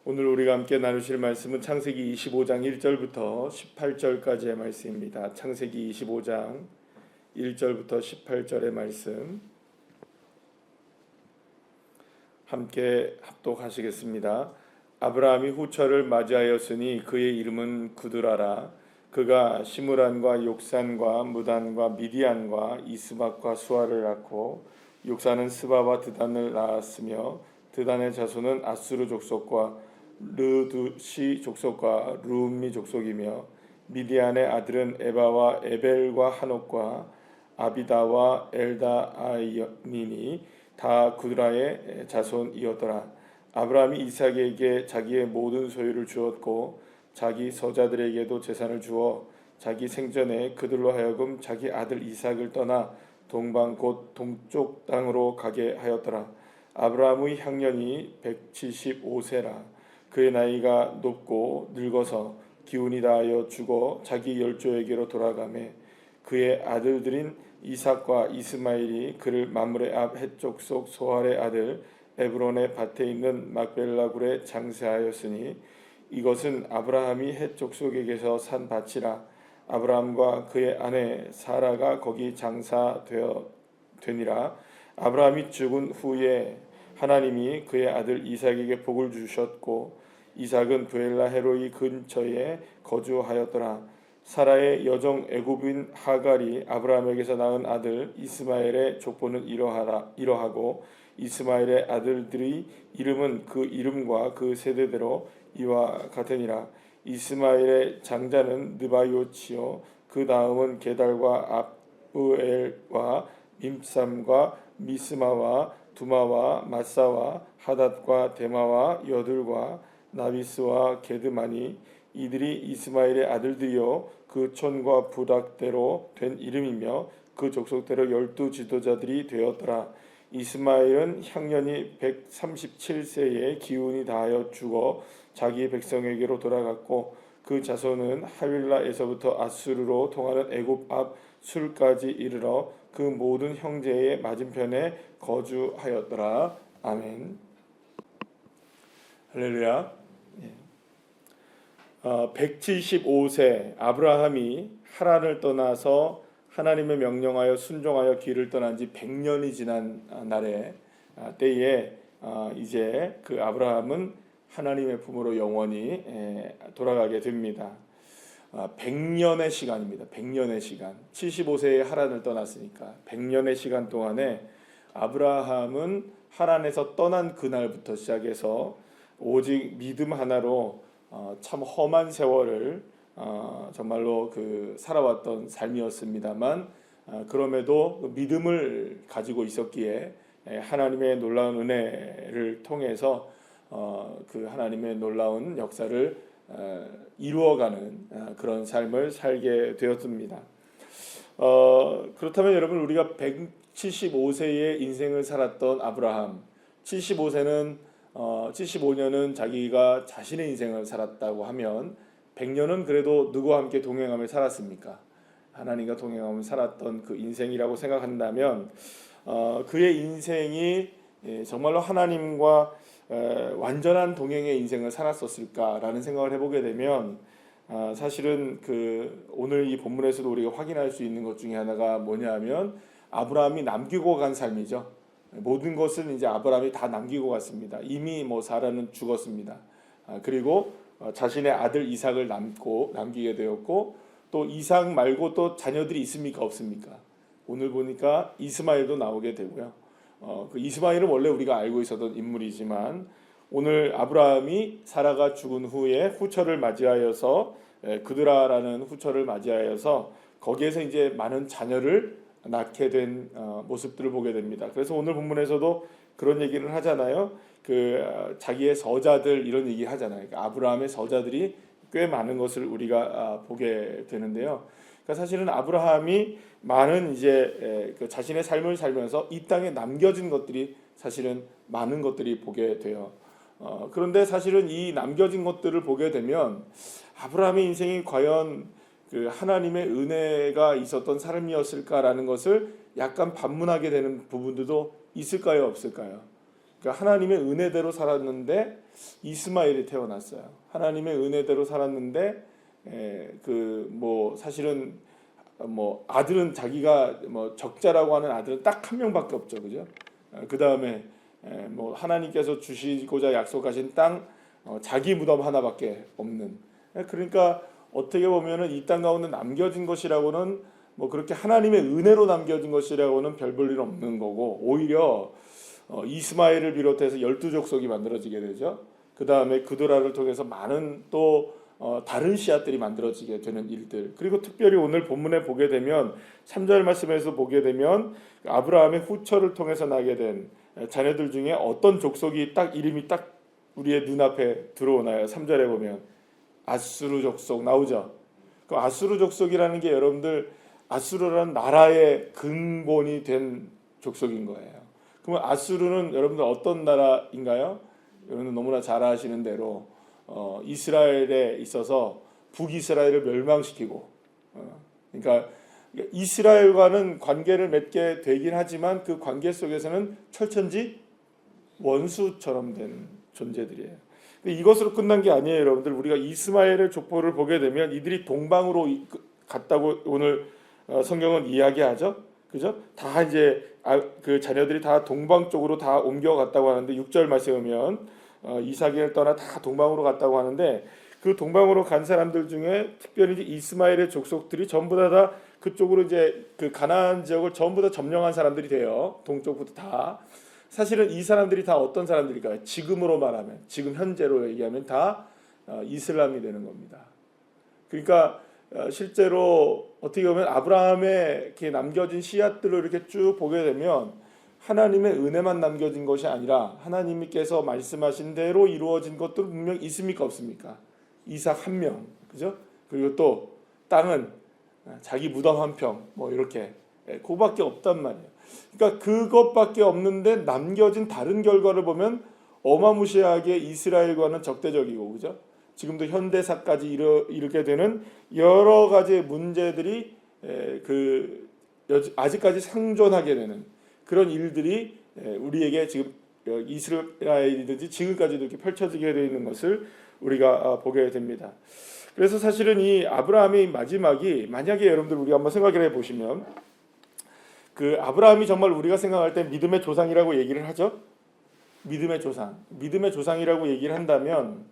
오늘 우리가 함께 나누실 말씀은 창세기 25장 1절부터 18절까지의 말씀입니다. 창세기 25장 1절부터 18절의 말씀 함께 합독하시겠습니다. 아브라함이 후처를 맞이하였으니 그의 이름은 구드라라. 그가 시므란과 욕산과 무단과 미디안과 이스박과 수아를 낳고 욕산은 스바와 드단을 낳았으며 드단의 자손은 아수르 족속과 르두시 족속과 루미 족속이며 미디안의 아들은 에바와 에벨과 한옥과 아비다와 엘다아이니니 다 구드라의 자손이었더라. 아브라함이 이삭에게 자기의 모든 소유를 주었고 자기 서자들에게도 재산을 주어 자기 생전에 그들로 하여금 자기 아들 이삭을 떠나 동방 곧 동쪽 땅으로 가게 하였더라. 아브라함의 향년이 175세라. 그의 나이가 높고 늙어서 기운이 다하여 죽어 자기 열조에게로 돌아가매 그의 아들들인 이삭과 이스마엘이 그를 마므레 앞 헷족속 소알의 아들 에브론의 밭에 있는 막벨라 굴에 장사하였으니 이것은 아브라함이 헷족속에게서 산 밭이라. 아브라함과 그의 아내 사라가 거기 장사되니라. 아브라함이 죽은 후에 하나님이 그의 아들 이삭에게 복을 주셨고 이삭은 브엘라 헤로이 근처에 거주하였더라. 사라의 여종 애굽인 하갈이 아브라함에게서 낳은 아들 이스마엘의 족보는 이러하고 이스마엘의 아들들의 이름은 그 이름과 그 세대대로 이와 같으니라. 이스마엘의 장자는 느바요치요 그 다음은 게달과 압브엘과 밈삼과 미스마와 두마와 마사와 하닷과 데마와 여들과 나비스와 게드마니 이들이 이스마엘의 아들들이요 그 촌과 부닥대로 된 이름이며 그 족속대로 12 지도자들이 되었더라. 이스마엘은 향년이 137세에 기운이 다하여 죽어 자기 백성에게로 돌아갔고 그 자손은 하윌라에서부터 아수르로 통하는 애굽 앞 술까지 이르러 그 모든 형제의 맞은편에 거주하였더라. 아멘. 할렐루야. 175세 아브라함이 하란을 떠나서 하나님의 명령하여 순종하여 길을 떠난 지 100년이 지난 때에 이제 그 아브라함은 하나님의 품으로 영원히 돌아가게 됩니다. 100년의 시간입니다. 100년의 시간. 75세에 하란을 떠났으니까 100년의 시간 동안에 아브라함은 하란에서 떠난 그날부터 시작해서 오직 믿음 하나로 참 험한 세월을 정말로 살아왔던 삶이었습니다만 그럼에도 믿음을 가지고 있었기에 하나님의 놀라운 은혜를 통해서 그 하나님의 놀라운 역사를 이루어가는 그런 삶을 살게 되었습니다. 그렇다면 여러분 우리가 175세의 인생을 살았던 아브라함 75년은 자기가 자신의 인생을 살았다고 하면 100년은 그래도 누구와 함께 동행하며 살았습니까? 하나님과 동행하며 살았던 그 인생이라고 생각한다면 그의 인생이 정말로 하나님과 완전한 동행의 인생을 살았었을까라는 생각을 해보게 되면 사실은 오늘 이 본문에서도 우리가 확인할 수 있는 것 중에 하나가 뭐냐면 아브라함이 남기고 간 삶이죠. 모든 것은 이제 아브라함이 다 남기고 갔습니다. 이미 사라는 죽었습니다. 그리고 자신의 아들 이삭을 남기게 되었고 또 이삭 말고 또 자녀들이 있습니까 없습니까? 오늘 보니까 이스마엘도 나오게 되고요. 그 이스마엘은 원래 우리가 알고 있었던 인물이지만 오늘 아브라함이 사라가 죽은 후에 후처를 맞이하여서 그드라라는 후처를 맞이하여서 거기에서 이제 많은 자녀를 낳게 된 모습들을 보게 됩니다. 그래서 오늘 본문에서도 그런 얘기를 하잖아요. 자기의 서자들 이런 얘기 하잖아요. 그러니까 아브라함의 서자들이 꽤 많은 것을 우리가 보게 되는데요. 그러니까 사실은 아브라함이 많은 이제 자신의 삶을 살면서 이 땅에 남겨진 것들이 사실은 많은 것들이 보게 돼요. 그런데 사실은 이 남겨진 것들을 보게 되면 아브라함의 인생이 과연 하나님의 은혜가 있었던 삶이었을까라는 것을 약간 반문하게 되는 부분들도 있을까요, 없을까요? 그러니까 하나님의 은혜대로 살았는데 이스마엘이 태어났어요. 하나님의 은혜대로 살았는데 그 뭐 사실은 뭐 아들은 자기가 뭐 적자라고 하는 아들은 딱 한 명밖에 없죠, 그죠? 그 다음에 뭐 하나님께서 주시고자 약속하신 땅 자기 무덤 하나밖에 없는. 그러니까 어떻게 보면은 이 땅 가운데 남겨진 것이라고는 뭐 그렇게 하나님의 은혜로 남겨진 것이라고는 별 볼 일 없는 거고, 오히려 이스마엘을 비롯해서 12족속이 만들어지게 되죠. 그 다음에 그도라를 통해서 많은 또 다른 씨앗들이 만들어지게 되는 일들. 그리고 특별히 오늘 본문에 보게 되면 3절 말씀에서 보게 되면 아브라함의 후처를 통해서 나게 된 자녀들 중에 어떤 족속이 딱 이름이 딱 우리의 눈앞에 들어오나요? 3절에 보면 아수르 족속 나오죠. 그 아수르 족속이라는 게 여러분들 아수르라는 나라의 근본이 된 족속인 거예요. 그러면 아수르는 여러분들 어떤 나라인가요? 여러분들 너무나 잘 아시는 대로 이스라엘에 있어서 북이스라엘을 멸망시키고, 그러니까 이스라엘과는 관계를 맺게 되긴 하지만 그 관계 속에서는 철천지 원수처럼 된 존재들이에요. 근데 이것으로 끝난 게 아니에요, 여러분들. 우리가 이스마엘의 족보를 보게 되면 이들이 동방으로 갔다고 오늘 성경은 이야기하죠, 그죠? 다 이제 그 자녀들이 다 동방 쪽으로 다 옮겨갔다고 하는데 6절 말씀에 보면 이삭을 떠나 다 동방으로 갔다고 하는데, 그 동방으로 간 사람들 중에 특별히 이제 이스마엘의 족속들이 전부 다 그쪽으로 이제 그 가나안 지역을 전부 다 점령한 사람들이 돼요. 동쪽부터 다. 사실은 이 사람들이 다 어떤 사람들일까요? 지금으로 말하면, 지금 현재로 얘기하면 다 이슬람이 되는 겁니다. 그러니까 실제로 어떻게 보면 아브라함의 이렇게 남겨진 씨앗들을 이렇게 쭉 보게 되면 하나님의 은혜만 남겨진 것이 아니라 하나님께서 말씀하신 대로 이루어진 것들은 분명 있습니까, 없습니까? 이삭 한 명, 그죠? 그리고 또 땅은 자기 무덤 한 평, 뭐 이렇게 그거밖에 없단 말이에요. 그러니까 그것밖에 없는데 남겨진 다른 결과를 보면 어마무시하게 이스라엘과는 적대적이고, 그죠? 지금도 현대사까지 이르게 되는 여러 가지 문제들이 아직까지 상존하게 되는 그런 일들이 우리에게 지금 이스라엘이든지 지금까지도 이렇게 펼쳐지게 되어 있는 것을 우리가 보게 됩니다. 그래서 사실은 이 아브라함의 마지막이, 만약에 여러분들 우리가 한번 생각을 해보시면, 그 아브라함이 정말 우리가 생각할 때 믿음의 조상이라고 얘기를 하죠. 믿음의 조상이라고 얘기를 한다면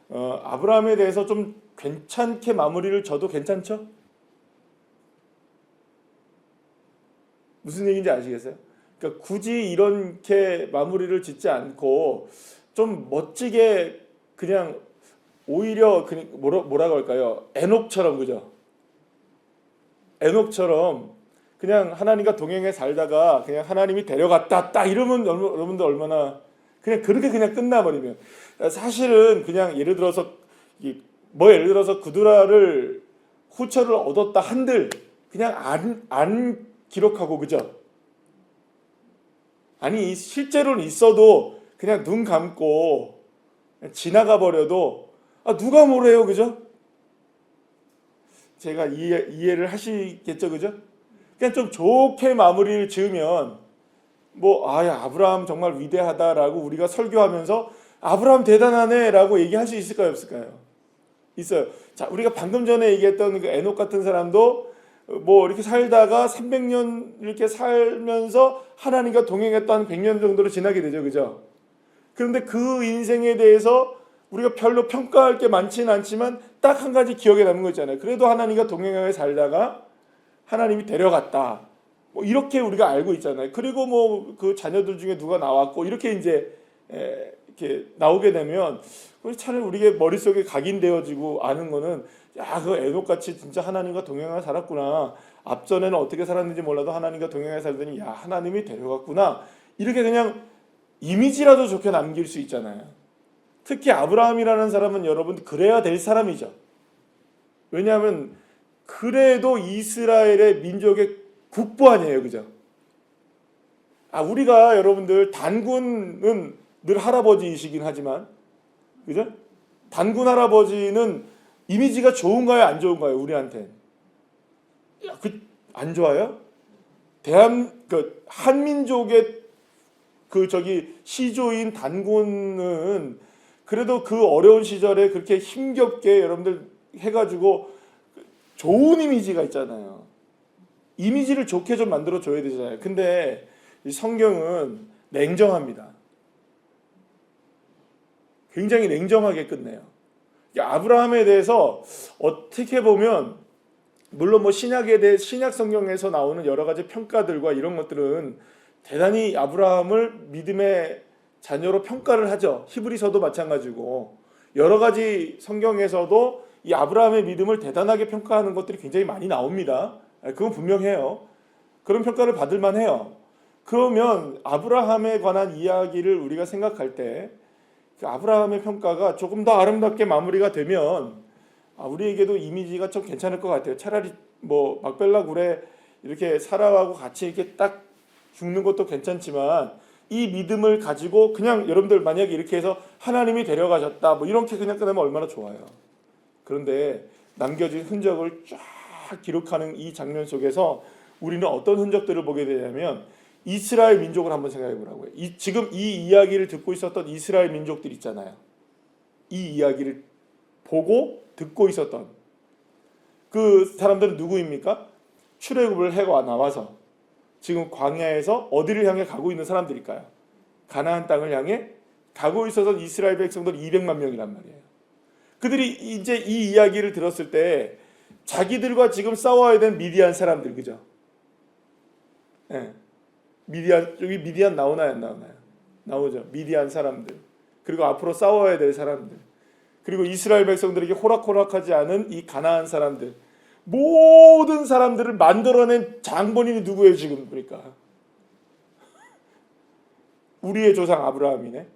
아브라함에 대해서 좀 괜찮게 마무리를 져도 괜찮죠? 무슨 얘기인지 아시겠어요? 그러니까 굳이 이렇게 마무리를 짓지 않고 좀 멋지게 그냥 오히려 뭐라고 할까요? 에녹처럼, 그죠? 에녹처럼 그냥 하나님과 동행해 살다가 그냥 하나님이 데려갔다 딱 이러면 여러분들 얼마나 그냥 그렇게 그냥 끝나버리면, 사실은 그냥 예를 들어서 그두라를 후처를 얻었다 한들 그냥 안 기록하고, 그죠? 아니 실제로는 있어도 그냥 눈 감고 지나가 버려도 누가 뭐래요, 그죠? 제가 이해를 하시겠죠, 그죠? 그냥 좀 좋게 마무리를 지으면 아브라함 정말 위대하다라고 우리가 설교하면서 아브라함 대단하네라고 얘기할 수 있을까요, 없을까요? 있어요. 자, 우리가 방금 전에 얘기했던 그 에녹 같은 사람도 이렇게 살다가 300년 이렇게 살면서 하나님과 동행했던 100년 정도로 지나게 되죠, 그죠? 그런데 그 인생에 대해서 우리가 별로 평가할 게 많지는 않지만 딱 한 가지 기억에 남는 거 있잖아요. 그래도 하나님과 동행하게 살다가 하나님이 데려갔다. 이렇게 우리가 알고 있잖아요. 그리고 그 자녀들 중에 누가 나왔고 이렇게 이제 이렇게 나오게 되면 차라리 우리의 머릿속에 각인되어지고 아는 거는, 그 에녹같이 진짜 하나님과 동행하게 살았구나. 앞전에는 어떻게 살았는지 몰라도 하나님과 동행하게 살더니 하나님이 데려갔구나. 이렇게 그냥 이미지라도 좋게 남길 수 있잖아요. 특히 아브라함이라는 사람은 여러분 그래야 될 사람이죠. 왜냐하면 그래도 이스라엘의 민족의 국부 아니에요, 그죠? 우리가 여러분들 단군은 늘 할아버지이시긴 하지만, 그죠? 단군 할아버지는 이미지가 좋은가요, 안 좋은가요, 우리한테? 안 좋아요? 한민족의 시조인 단군은 그래도 그 어려운 시절에 그렇게 힘겹게 여러분들 해가지고 좋은 이미지가 있잖아요. 이미지를 좋게 좀 만들어 줘야 되잖아요. 근데 이 성경은 냉정합니다. 굉장히 냉정하게 끝내요. 아브라함에 대해서 어떻게 보면 물론 뭐 신약 성경에서 나오는 여러 가지 평가들과 이런 것들은 대단히 아브라함을 믿음의 자녀로 평가를 하죠. 히브리서도 마찬가지고 여러 가지 성경에서도 이 아브라함의 믿음을 대단하게 평가하는 것들이 굉장히 많이 나옵니다. 그건 분명해요. 그런 평가를 받을 만해요. 그러면 아브라함에 관한 이야기를 우리가 생각할 때 그 아브라함의 평가가 조금 더 아름답게 마무리가 되면 우리에게도 이미지가 좀 괜찮을 것 같아요. 차라리 뭐 막벨라 굴에 이렇게 사라하고 같이 이렇게 딱 죽는 것도 괜찮지만 이 믿음을 가지고 그냥 여러분들 만약에 이렇게 해서 하나님이 데려가셨다 뭐 이렇게 그냥 끝내면 얼마나 좋아요. 그런데 남겨진 흔적을 쫙 기록하는 이 장면 속에서 우리는 어떤 흔적들을 보게 되냐면 이스라엘 민족을 한번 생각해 보라고요. 지금 이 이야기를 듣고 있었던 이스라엘 민족들 있잖아요. 이 이야기를 보고 듣고 있었던 그 사람들은 누구입니까? 출애굽을 해와 나와서 지금 광야에서 어디를 향해 가고 있는 사람들일까요? 가나안 땅을 향해 가고 있어서 이스라엘 백성들 200만 명이란 말이에요. 그들이 이제 이 이야기를 들었을 때 자기들과 지금 싸워야 되는 미디안 사람들, 그죠? 네. 여기 미디안 나오나요, 안 나오나요? 나오죠. 미디안 사람들. 그리고 앞으로 싸워야 될 사람들. 그리고 이스라엘 백성들에게 호락호락하지 않은 이 가나안 사람들. 모든 사람들을 만들어낸 장본인이 누구예요, 지금? 그러니까. 우리의 조상 아브라함이네.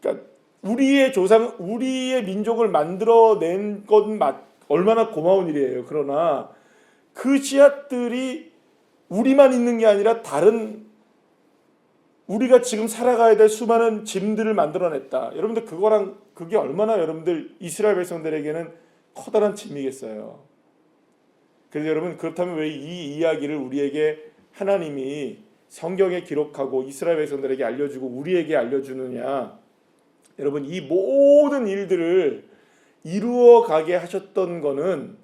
그러니까 우리의 조상, 우리의 민족을 만들어낸 건 얼마나 고마운 일이에요. 그러나 그 씨앗들이 우리만 있는 게 아니라 다른 우리가 지금 살아가야 될 수많은 짐들을 만들어냈다. 여러분들 그게 얼마나 여러분들 이스라엘 백성들에게는 커다란 짐이겠어요. 그래서 여러분 그렇다면 왜 이 이야기를 우리에게 하나님이 성경에 기록하고 이스라엘 백성들에게 알려주고 우리에게 알려주느냐. 여러분 이 모든 일들을 이루어 가게 하셨던 거는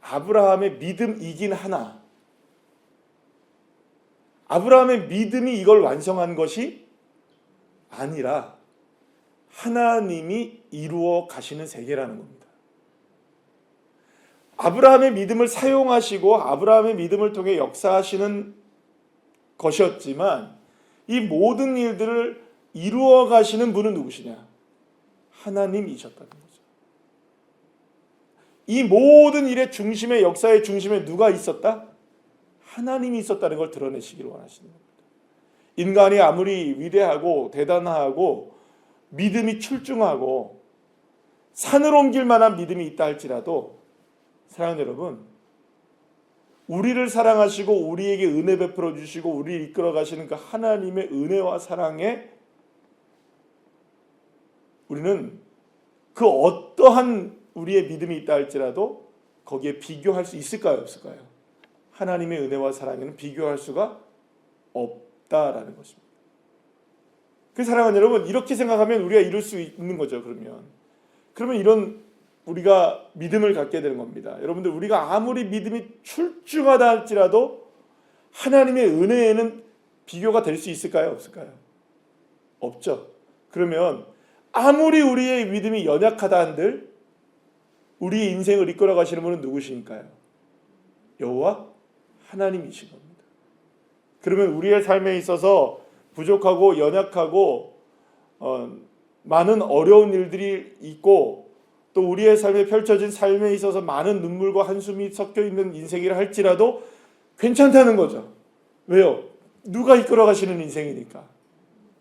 아브라함의 믿음이긴 하나 아브라함의 믿음이 이걸 완성한 것이 아니라 하나님이 이루어 가시는 세계라는 겁니다. 아브라함의 믿음을 사용하시고 아브라함의 믿음을 통해 역사하시는 것이었지만 이 모든 일들을 이루어 가시는 분은 누구시냐? 하나님이셨다는 거죠. 이 모든 일의 중심에 역사의 중심에 누가 있었다? 하나님이 있었다는 걸 드러내시기를 원하시는 겁니다. 인간이 아무리 위대하고 대단하고 믿음이 출중하고 산을 옮길 만한 믿음이 있다 할지라도 사랑하는 여러분, 우리를 사랑하시고 우리에게 은혜 베풀어 주시고 우리를 이끌어 가시는 그 하나님의 은혜와 사랑에 우리는 그 어떠한 우리의 믿음이 있다 할지라도 거기에 비교할 수 있을까요? 없을까요? 하나님의 은혜와 사랑에는 비교할 수가 없다라는 것입니다. 그 사랑하는 여러분, 이렇게 생각하면 우리가 이룰 수 있는 거죠. 그러면 이런 우리가 믿음을 갖게 되는 겁니다. 여러분들 우리가 아무리 믿음이 출중하다 할지라도 하나님의 은혜에는 비교가 될 수 있을까요? 없을까요? 없죠. 그러면 아무리 우리의 믿음이 연약하다 한들 우리의 인생을 이끌어 가시는 분은 누구시니까요? 여호와 하나님이신 겁니다. 그러면 우리의 삶에 있어서 부족하고 연약하고 많은 어려운 일들이 있고 또 우리의 삶에 펼쳐진 삶에 있어서 많은 눈물과 한숨이 섞여 있는 인생이라 할지라도 괜찮다는 거죠. 왜요? 누가 이끌어 가시는 인생이니까.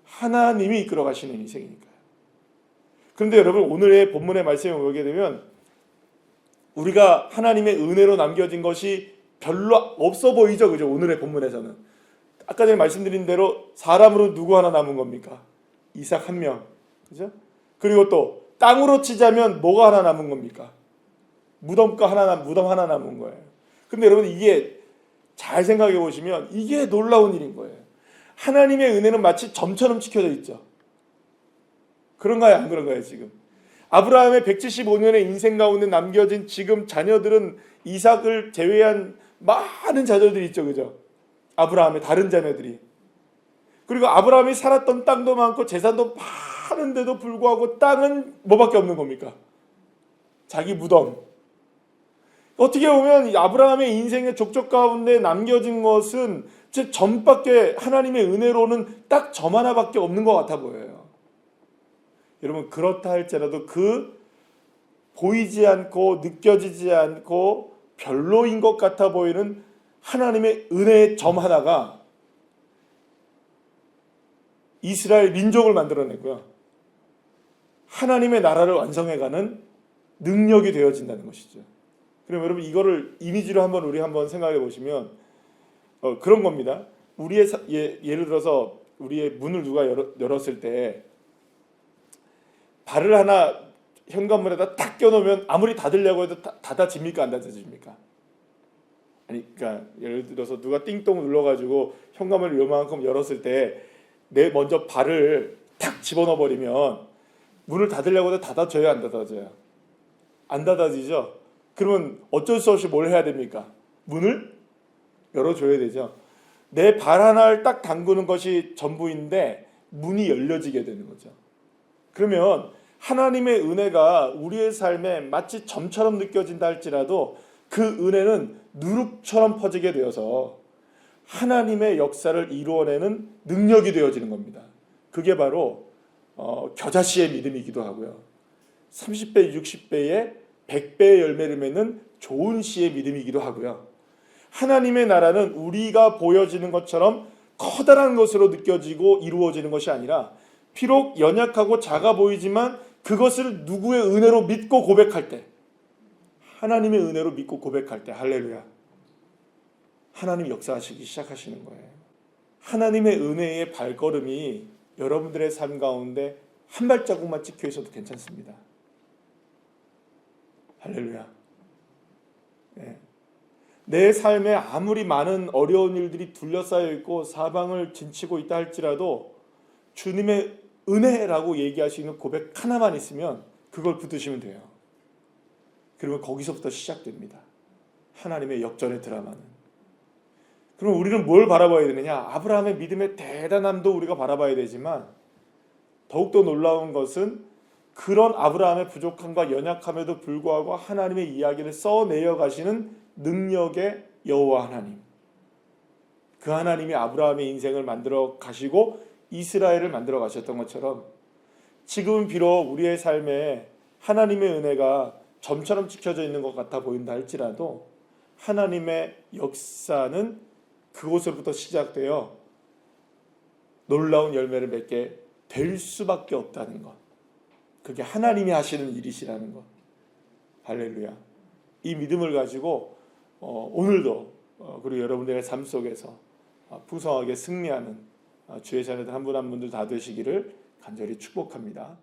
하나님이 이끌어 가시는 인생이니까요. 그런데 여러분 오늘의 본문의 말씀을 보게 되면 우리가 하나님의 은혜로 남겨진 것이 별로 없어 보이죠. 그죠? 오늘의 본문에서는. 아까 전에 말씀드린 대로 사람으로 누구 하나 남은 겁니까? 이삭 한 명. 그죠? 그리고 또 땅으로 치자면 뭐가 하나 남은 겁니까? 무덤 하나 남은 거예요. 근데 여러분 이게 잘 생각해 보시면 이게 놀라운 일인 거예요. 하나님의 은혜는 마치 점처럼 찍혀져 있죠. 그런가요? 안 그런가요? 지금 아브라함의 175년의 인생 가운데 남겨진 지금 자녀들은 이삭을 제외한 많은 자녀들이 있죠. 그죠? 아브라함의 다른 자녀들이. 그리고 아브라함이 살았던 땅도 많고 재산도 많은데도 불구하고 땅은 뭐밖에 없는 겁니까? 자기 무덤. 어떻게 보면 아브라함의 인생의 족적 가운데 남겨진 것은 즉 점밖에, 하나님의 은혜로는 딱 점 하나밖에 없는 것 같아 보여요. 여러분, 그렇다 할지라도 그 보이지 않고 느껴지지 않고 별로인 것 같아 보이는 하나님의 은혜의 점 하나가 이스라엘 민족을 만들어내고요, 하나님의 나라를 완성해가는 능력이 되어진다는 것이죠. 그럼 여러분, 이거를 이미지로 우리 한번 생각해 보시면 그런 겁니다. 예를 들어서 우리의 문을 누가 열었을 때 발을 하나 현관문에다 딱 껴놓으면 아무리 닫으려고 해도 닫아집니까? 안 닫아집니까? 아니, 그러니까 예를 들어서 누가 띵동 눌러가지고 현관문을 요만큼 열었을 때 내 먼저 발을 탁 집어넣어 버리면 문을 닫으려고 해도 닫아져요? 안 닫아져요? 안 닫아지죠? 그러면 어쩔 수 없이 뭘 해야 됩니까? 문을 열어줘야 되죠. 내 발 하나를 딱 담그는 것이 전부인데 문이 열려지게 되는 거죠. 그러면 하나님의 은혜가 우리의 삶에 마치 점처럼 느껴진다 할지라도 그 은혜는 누룩처럼 퍼지게 되어서 하나님의 역사를 이루어내는 능력이 되어지는 겁니다. 그게 바로 겨자씨의 믿음이기도 하고요, 30배, 60배의 100배의 열매를 맺는 좋은 씨의 믿음이기도 하고요, 하나님의 나라는 우리가 보여지는 것처럼 커다란 것으로 느껴지고 이루어지는 것이 아니라 비록 연약하고 작아 보이지만 그것을 누구의 은혜로 믿고 고백할 때, 하나님의 은혜로 믿고 고백할 때, 할렐루야, 하나님이 역사하시기 시작하시는 거예요. 하나님의 은혜의 발걸음이 여러분들의 삶 가운데 한 발자국만 찍혀 있어도 괜찮습니다. 할렐루야. 네. 내 삶에 아무리 많은 어려운 일들이 둘러싸여 있고 사방을 진치고 있다 할지라도 주님의 은혜라고 얘기할 수 있는 고백 하나만 있으면 그걸 붙드시면 돼요. 그러면 거기서부터 시작됩니다. 하나님의 역전의 드라마는. 그럼 우리는 뭘 바라봐야 되느냐? 아브라함의 믿음의 대단함도 우리가 바라봐야 되지만 더욱더 놀라운 것은 그런 아브라함의 부족함과 연약함에도 불구하고 하나님의 이야기를 써내어 가시는 능력의 여호와 하나님. 그 하나님이 아브라함의 인생을 만들어 가시고 이스라엘을 만들어 가셨던 것처럼 지금은 비록 우리의 삶에 하나님의 은혜가 점처럼 찍혀져 있는 것 같아 보인다 할지라도 하나님의 역사는 그곳으로부터 시작되어 놀라운 열매를 맺게 될 수밖에 없다는 것. 그게 하나님이 하시는 일이시라는 것. 할렐루야. 이 믿음을 가지고 오늘도 그리고 여러분들의 삶 속에서 풍성하게 승리하는 주의 자녀들 한 분 한 분들 다 되시기를 간절히 축복합니다.